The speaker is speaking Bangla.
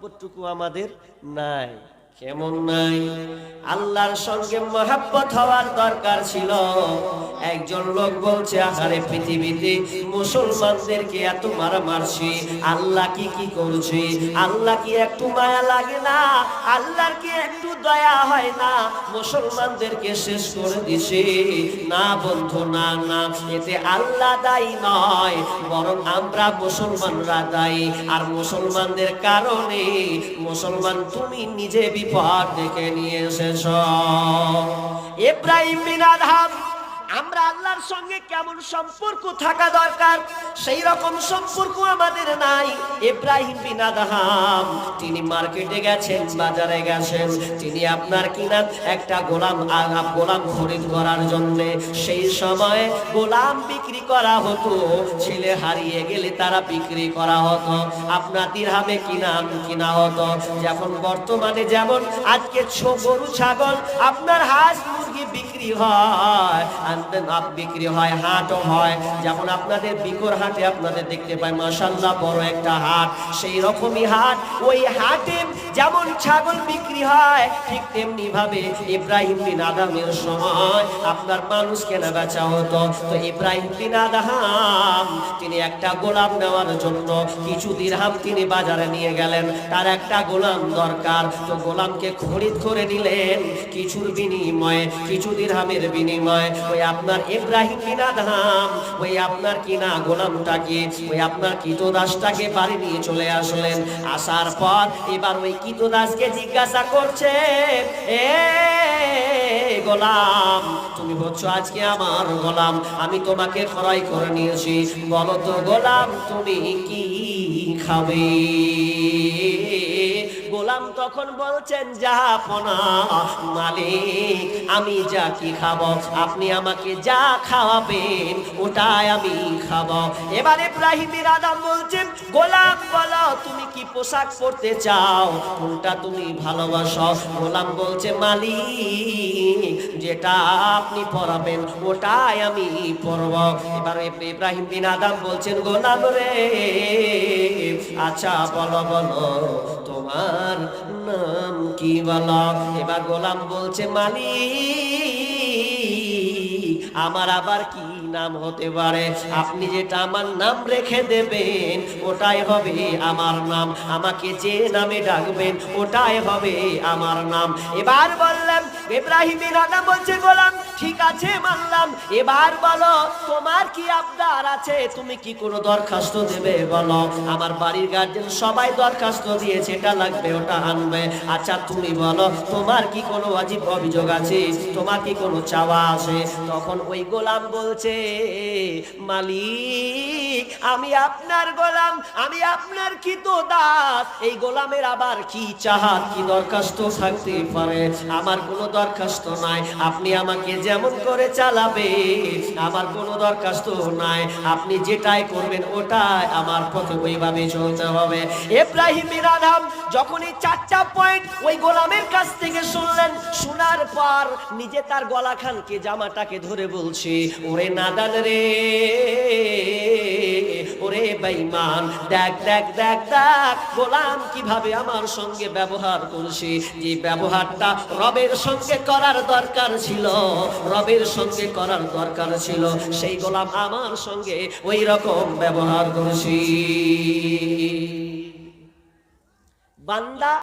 মহব্বতটুকু আমাদের নাই। কেমন নাই? আল্লাহর সঙ্গে মহব্বত হওয়ার দরকার ছিল। একজন লোক বলছে, আহারে পৃথিবীতে মুসলমানদেরকে এত মারা মারছি, আল্লাহ কি করছে? আল্লাহ কি একটু মায়া লাগে না? আল্লাহর কি একটু দয়া হয় না? মুসলমানদেরকে শেষ করে দিছে। না বন্ধু, না না, এতে আল্লাহ দায়ী নয়, বরং আমরা মুসলমানরা দায়ী। আর মুসলমানদের কারণে মুসলমান তুমি নিজে বিপদ ডেকে নিয়ে এসেছ। ইব্রাহিম বিন আদহাম, আমরা আল্লাহর সঙ্গে কেমন সম্পর্ক থাকা দরকার সেই রকম সম্পর্ক আমাদের নাই। ইব্রাহিম বিন আদহাম তিনি মার্কেটে গেছেন, বাজারে গেছেন, তিনি আপনার কিনা একটা গোলাম খরিদ করার জন্য। সেই সময় গোলাম বিক্রি করা হতো, ছেলে হারিয়ে গেলে তারা বিক্রি করা হতো, আপনার দিরহামে কিনা হতো। যখন বর্তমানে যেমন আজকে গরু ছাগল আপনার হাঁস মুরগি বিক্রি হয়, বিক্রি হয়, হাটও হয়। যেমন আপনাদের বিকর হাটে আপনাদের দেখতে পাই মাশাআল্লাহ বড় একটা হাট, সেই রকমই হাট। ওই হাটে যেমন ছাগল বিক্রি হয়, ঠিক তেমনি ভাবে ইব্রাহিম বিন আদহামের সময় আপনার মানুষ কেনা বেচা হতো। তো ইব্রাহিম বিন আদহাম তিনি একটা গোলাম নেওয়ার জন্য কিছু দিরহাম তিনি বাজারে নিয়ে গেলেন, তার একটা গোলাম দরকার। তো গোলামকে খরিদ করে নিলেন কিছুর বিনিময়ে, কিছু দিরহামের বিনিময়ে। ওই আপনার ইব্রাহিম বিন আদহাম ওই আপনার কিনা গোলামটাকে, ওই আপনার কৃতদাসটাকে বাড়ি নিয়ে চলে আসলেন। আসার পর এবার ওই কৃতদাসকে জিজ্ঞাসা করছে, এ গোলাম, তুমি বলছো আজকে আমার গোলাম, আমি তোমাকে ক্রয় করে নিয়েছি, বলো তো গোলাম তুমি কি খাবে? গোলাম তখন বলছেন, জাহাপনা মালিক, আমি যা কি খাবো, আপনি আমাকে যা খাওয়াবেন ওটাই আমি খাবো। এবার ইব্রাহিম বিন আদহাম বলছেন, গোলাম বলো তুমি কি পোশাক পরতে চাও, কোনটা তুমি ভালোবাসো? গোলাম বলছে, মালিক যেটা আপনি পরাবেন ওটাই আমি পরব। এবার ইব্রাহিম বিন আদহাম বলছেন, গোলাম রে, আচ্ছা বলো বলো তোমার নাম কি বলো? এবার গোলাম বলছে, মালিক আমার আবার কি নাম হতে পারে? আপনি যেটা আমার নাম রেখে দেবেন ওটাই হবে আমার নাম, আমাকে যে নামে ডাকবেন ওটাই হবে আমার নাম। এবার বললাম, ইব্রাহিম বিন আদহাম বলছে, গোলাম ঠিক আছে মানলাম, এবার বলো তোমার কি আবদার আছে, তুমি কি কোনো দরখাস্ত দেবে বলো? আমার বাড়ির গার্জেন সবাই দরখাস্ত দিয়েছে, এটা লাগবে ওটা আনবে। আচ্ছা তুমি বলো তোমার কি কোনো অভিযোগ আছে, তোমার কি কোনো চাওয়া আছে? তখন ওই গোলাম বলছে, মালিক আমি আপনার গোলাম, আমি আপনার কৃতদাস, এই গোলামের আবার কি চাহাত, কি দরখাস্ত থাকতে পারে? আমার কোনো দরখাস্ত নাই, আপনি আমাকে যেমন করে চালাবে আমার কোনো দরখাস্ত নাই, আপনি যেটাই করবেন ওটাই আমার পথে ওইভাবে চলতে হবে। ইব্রাহিম বিন আদহাম যখন এই চারটা পয়েন্ট ওই গোলামের কাছ থেকে শুনলেন, শোনার পর নিজে তার গলা খানকে জামাটাকে ধরে বলছে, ওরে নাদান রে, ওরে বেঈমান, দেখ দেখ দেখ দেখ গোলাম কিভাবে আমার সঙ্গে ব্যবহার করছে, যে ব্যবহারটা রবের সঙ্গে করার দরকার ছিল, রবের সঙ্গে করার দরকার ছিল, সেই গোলাম আমার সঙ্গে ওই রকম ব্যবহার করছে। বান্দা